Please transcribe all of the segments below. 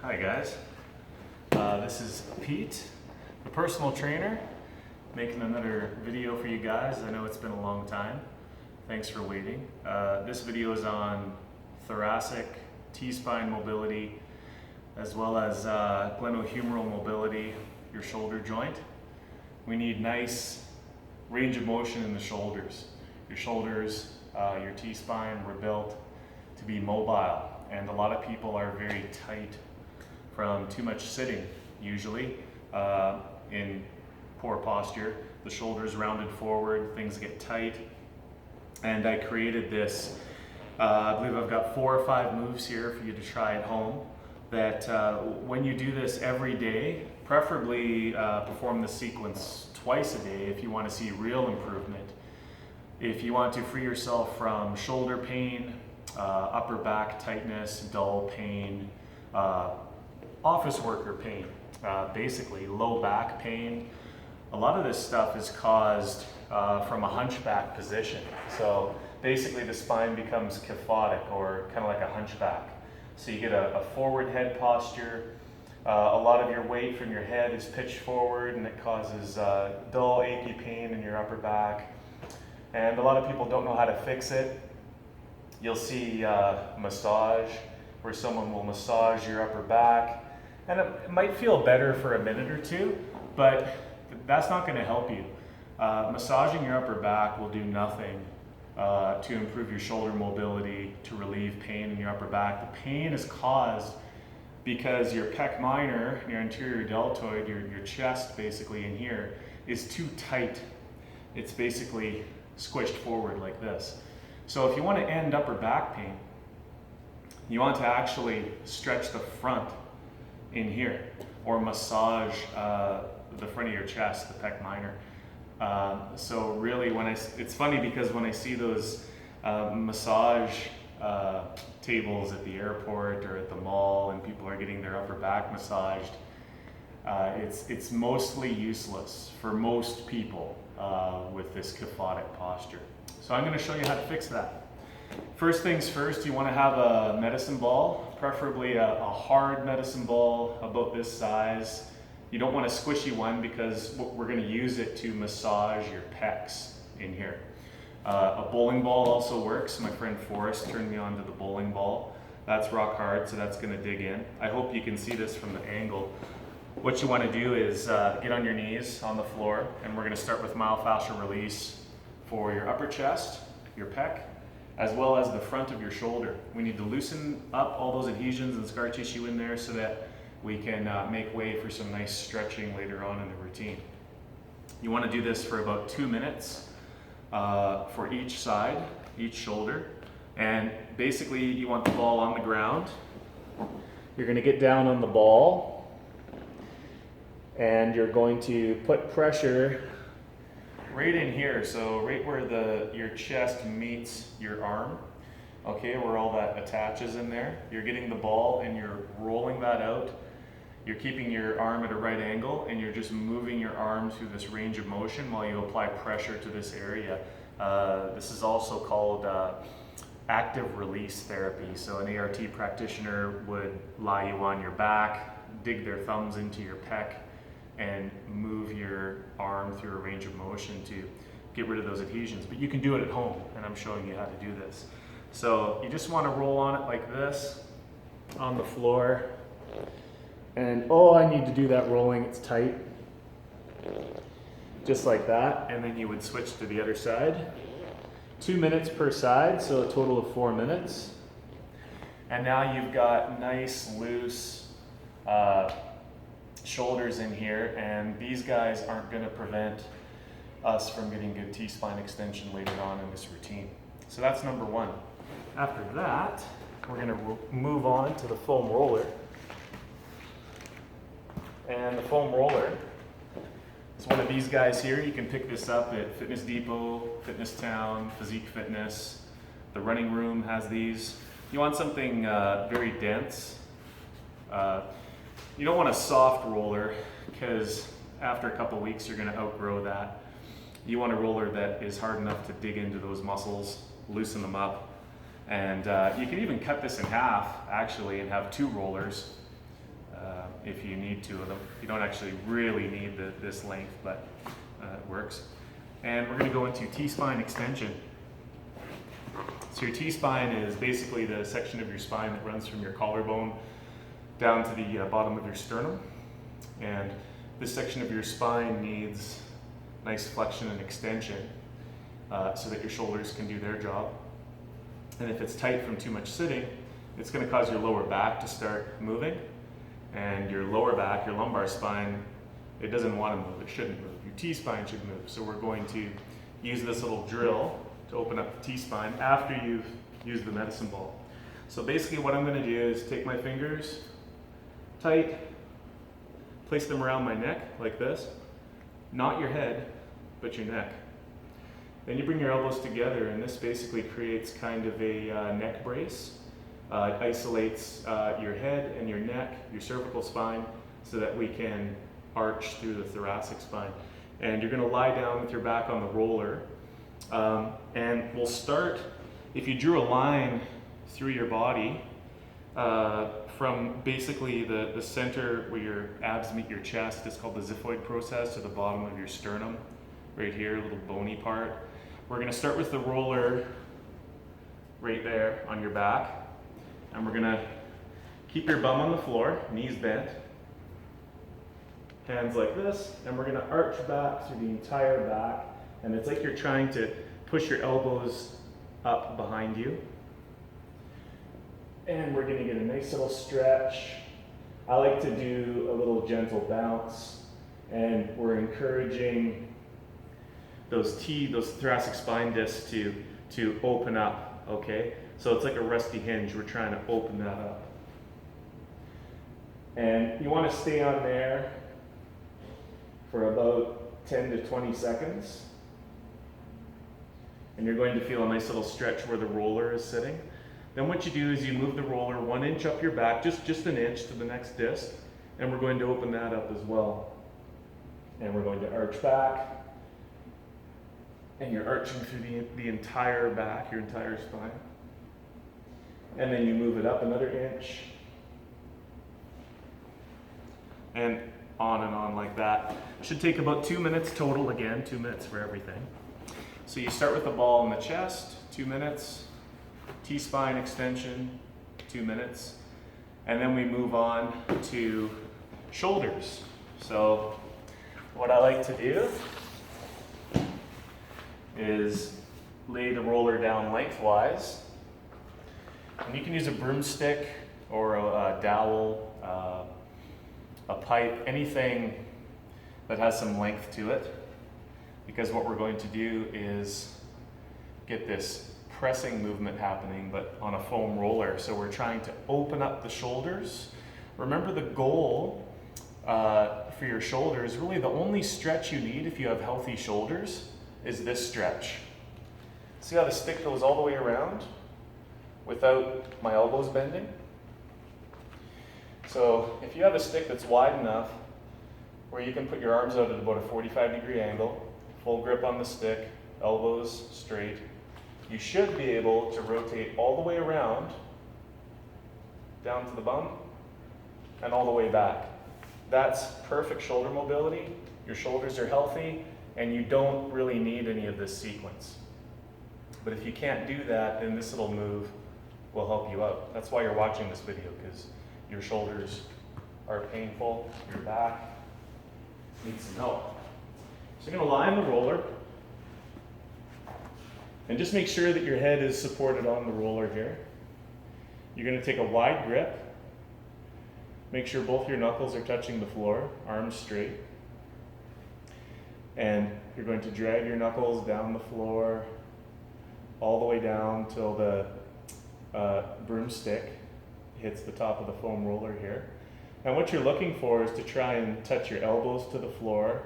Hi guys, this is Pete, the personal trainer, making another video for you guys. I know it's been a long time. Thanks for waiting. This video is on thoracic, T-spine mobility, as well as glenohumeral mobility, your shoulder joint. We need nice range of motion in the shoulders. Your shoulders, your T-spine were built to be mobile, and a lot of people are very tight from too much sitting, usually in poor posture. The shoulders rounded forward, things get tight. And I created this, I believe I've got 4 or 5 moves here for you to try at home that when you do this every day, preferably perform the sequence twice a day if you want to see real improvement. If you want to free yourself from shoulder pain, upper back tightness, dull pain, office worker pain, basically low back pain. A lot of this stuff is caused from a hunchback position. So basically the spine becomes kyphotic, or kind of like a hunchback. So you get a forward head posture. A lot of your weight from your head is pitched forward, and it causes dull, achy pain in your upper back. And a lot of people don't know how to fix it. You'll see massage, where someone will massage your upper back. And it might feel better for a minute or two, but that's not going to help you. Massaging your upper back will do nothing to improve your shoulder mobility, to relieve pain in your upper back. The pain is caused because your pec minor, your anterior deltoid, your chest basically in here, is too tight. It's basically squished forward like this. So if you want to end upper back pain, you want to actually stretch the front in here, or massage the front of your chest, the pec minor. So really, it's funny because when I see those massage tables at the airport or at the mall, and people are getting their upper back massaged, it's mostly useless for most people with this kyphotic posture. So I'm going to show you how to fix that. First things first, you want to have a medicine ball, preferably a hard medicine ball about this size. You don't want a squishy one because we're going to use it to massage your pecs in here. A bowling ball also works. My friend Forrest turned me on to the bowling ball. That's rock hard, so that's going to dig in. I hope you can see this from the angle. What you want to do is get on your knees on the floor, and we're going to start with myofascial release for your upper chest, your pec, as well as the front of your shoulder. We need to loosen up all those adhesions and scar tissue in there so that we can make way for some nice stretching later on in the routine. You want to do this for about 2 minutes for each side, each shoulder. And basically you want the ball on the ground. You're going to get down on the ball, and you're going to put pressure right in here, so right where your chest meets your arm, okay, where all that attaches in there. You're getting the ball and you're rolling that out. You're keeping your arm at a right angle, and you're just moving your arm through this range of motion while you apply pressure to this area. This is also called active release therapy. So an ART practitioner would lie you on your back, dig their thumbs into your pec, and move your arm through a range of motion to get rid of those adhesions. But you can do it at home, and I'm showing you how to do this. So you just want to roll on it like this on the floor, and I need to do that rolling, it's tight, just like that. And then you would switch to the other side. 2 minutes per side, so a total of 4 minutes. And now you've got nice loose shoulders in here, and these guys aren't going to prevent us from getting good T-spine extension later on in this routine. So that's number 1. After that, we're going to move on to the foam roller. And the foam roller is one of these guys here. You can pick this up at Fitness Depot, Fitness Town, Physique Fitness. The running room has these. You want something very dense. You don't want a soft roller, because after a couple weeks you're going to outgrow that. You want a roller that is hard enough to dig into those muscles, loosen them up. And you can even cut this in half, actually, and have 2 rollers. if you need to. You don't actually really need this length, but it works. And we're going to go into T-spine extension. So your T-spine is basically the section of your spine that runs from your collarbone down to the bottom of your sternum. And this section of your spine needs nice flexion and extension so that your shoulders can do their job. And if it's tight from too much sitting, it's going to cause your lower back to start moving. And your lower back, your lumbar spine, it doesn't want to move, it shouldn't move. Your T-spine should move. So we're going to use this little drill to open up the T-spine after you've used the medicine ball. So basically what I'm going to do is take my fingers tight, place them around my neck like this, not your head, but your neck. Then you bring your elbows together, and this basically creates kind of a neck brace. It isolates your head and your neck, your cervical spine, so that we can arch through the thoracic spine. And you're going to lie down with your back on the roller. And we'll start, if you drew a line through your body from basically the center where your abs meet your chest, it's called the xiphoid process, to the bottom of your sternum, right here, a little bony part. We're going to start with the roller right there on your back. And we're going to keep your bum on the floor, knees bent, hands like this, and we're going to arch back through the entire back. And it's like you're trying to push your elbows up behind you. And we're going to get a nice little stretch. I like to do a little gentle bounce, and we're encouraging those thoracic spine discs to open up, okay? So it's like a rusty hinge. We're trying to open that up. And you want to stay on there for about 10 to 20 seconds. And you're going to feel a nice little stretch where the roller is sitting. Then what you do is you move the roller 1 inch up your back, just an inch to the next disc, and we're going to open that up as well. And we're going to arch back, and you're arching through the entire back, your entire spine. And then you move it up another inch, and on like that. It should take about 2 minutes total, again, 2 minutes for everything. So you start with the ball in the chest, 2 minutes, T-spine extension, 2 minutes, and then we move on to shoulders. So what I like to do is lay the roller down lengthwise, and you can use a broomstick or a dowel, a pipe, anything that has some length to it, because what we're going to do is get this pressing movement happening, but on a foam roller. So we're trying to open up the shoulders. Remember, the goal for your shoulders, really the only stretch you need if you have healthy shoulders is this stretch. See how the stick goes all the way around without my elbows bending? So if you have a stick that's wide enough where you can put your arms out at about a 45-degree angle, full grip on the stick, elbows straight, you should be able to rotate all the way around, down to the bum, and all the way back. That's perfect shoulder mobility. Your shoulders are healthy, and you don't really need any of this sequence. But if you can't do that, then this little move will help you out. That's why you're watching this video, because your shoulders are painful, your back needs some help. So you're going to lie on the roller, and just make sure that your head is supported on the roller here. You're going to take a wide grip. Make sure both your knuckles are touching the floor, arms straight. And you're going to drag your knuckles down the floor, all the way down till the broomstick hits the top of the foam roller here. And what you're looking for is to try and touch your elbows to the floor,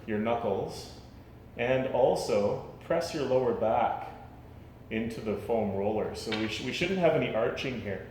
your knuckles, and also press your lower back into the foam roller. So we shouldn't have any arching here.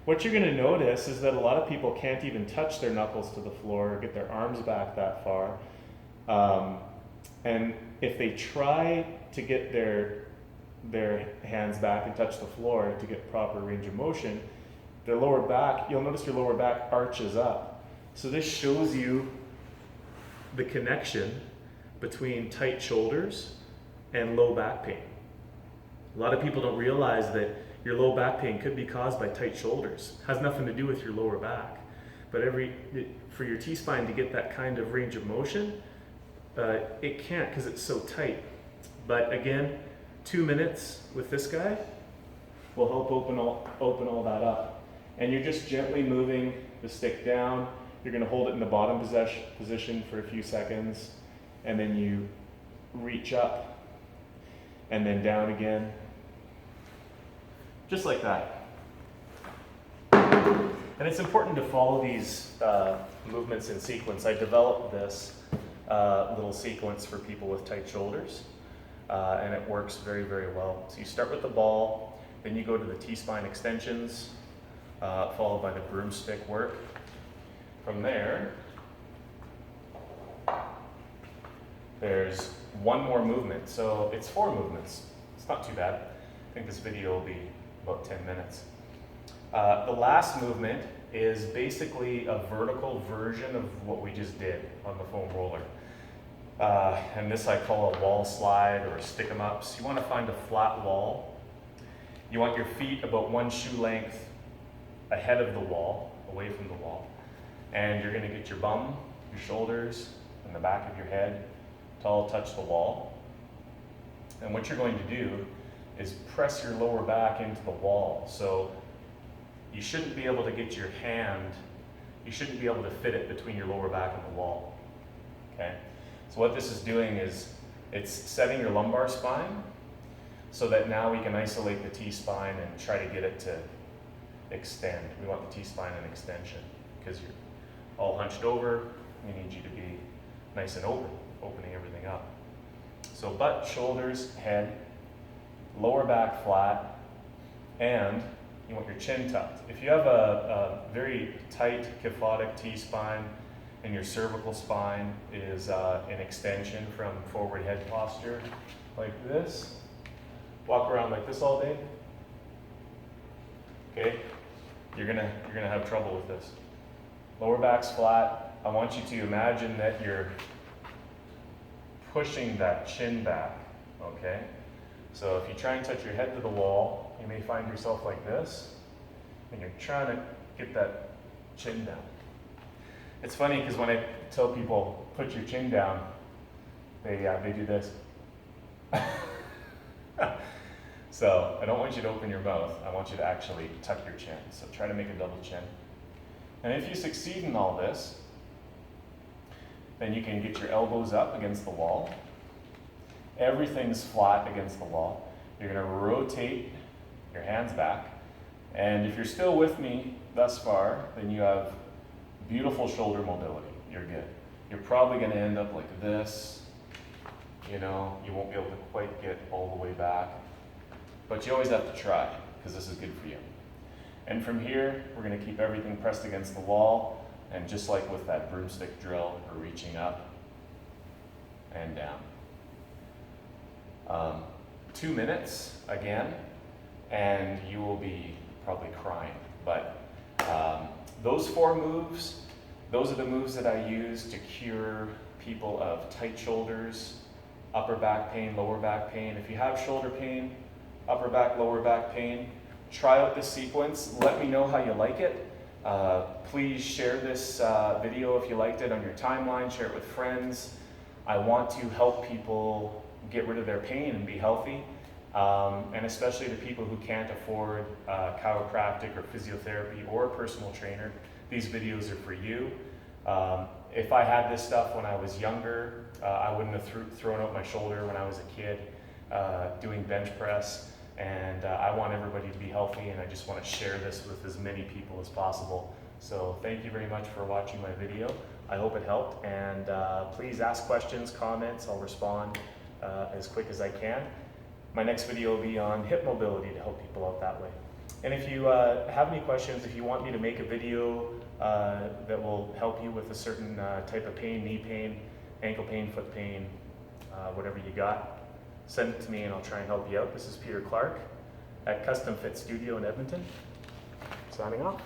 What you're going to notice is that a lot of people can't even touch their knuckles to the floor or get their arms back that far. And if they try to get their hands back and touch the floor to get proper range of motion, their lower back, you'll notice your lower back arches up. So this shows you the connection between tight shoulders and low back pain. A lot of people don't realize that your low back pain could be caused by tight shoulders. It has nothing to do with your lower back. But for your T-spine to get that kind of range of motion, it can't because it's so tight. But again, 2 minutes with this guy will help open all that up. And you're just gently moving the stick down. You're going to hold it in the bottom position for a few seconds, and then you reach up and then down again, just like that. And it's important to follow these movements in sequence. I developed this little sequence for people with tight shoulders, and it works very, very well. So you start with the ball, then you go to the T-spine extensions, followed by the broomstick work. From there, there's one more movement. So it's 4 movements. It's not too bad. I think this video will be about 10 minutes. The last movement is basically a vertical version of what we just did on the foam roller. And this I call a wall slide or stick 'em ups. You want to find a flat wall. You want your feet about 1 shoe length ahead of the wall, away from the wall. And you're going to get your bum, your shoulders, and the back of your head to all touch the wall. And what you're going to do is press your lower back into the wall. So you shouldn't be able to get your hand, you shouldn't be able to fit it between your lower back and the wall. Okay? So what this is doing is it's setting your lumbar spine so that now we can isolate the T-spine and try to get it to extend. We want the T-spine in extension because you're all hunched over. We need you to be nice and open, opening everything up. So butt, shoulders, head, lower back flat, and you want your chin tucked. If you have a very tight kyphotic T-spine and your cervical spine is an extension from forward head posture like this, walk around like this all day, okay? You're gonna have trouble with this. Lower back's flat. I want you to imagine that you're pushing that chin back, okay? So if you try and touch your head to the wall, you may find yourself like this, and you're trying to get that chin down. It's funny because when I tell people, put your chin down, they do this. So I don't want you to open your mouth. I want you to actually tuck your chin. So try to make a double chin. And if you succeed in all this, then you can get your elbows up against the wall. Everything's flat against the wall. You're going to rotate your hands back. And if you're still with me thus far, then you have beautiful shoulder mobility. You're good. You're probably going to end up like this. You know, you won't be able to quite get all the way back. But you always have to try, because this is good for you. And from here, we're going to keep everything pressed against the wall. And just like with that broomstick drill, we're reaching up and down. 2 minutes again, and you will be probably crying. But those 4 moves, those are the moves that I use to cure people of tight shoulders, upper back pain, lower back pain. If you have shoulder pain, upper back, lower back pain, try out this sequence. Let me know how you like it. Please share this video if you liked it on your timeline, share it with friends. I want to help people get rid of their pain and be healthy, and especially the people who can't afford chiropractic or physiotherapy or a personal trainer. These videos are for you. If I had this stuff when I was younger, I wouldn't have thrown out my shoulder when I was a kid doing bench press. And I want everybody to be healthy, and I just want to share this with as many people as possible. So thank you very much for watching my video. I hope it helped, and please ask questions, comments. I'll respond as quick as I can. My next video will be on hip mobility to help people out that way. And if you have any questions, if you want me to make a video that will help you with a certain type of pain, knee pain, ankle pain, foot pain, whatever you got, send it to me and I'll try and help you out. This is Peter Clark at Custom Fit Studio in Edmonton, signing off.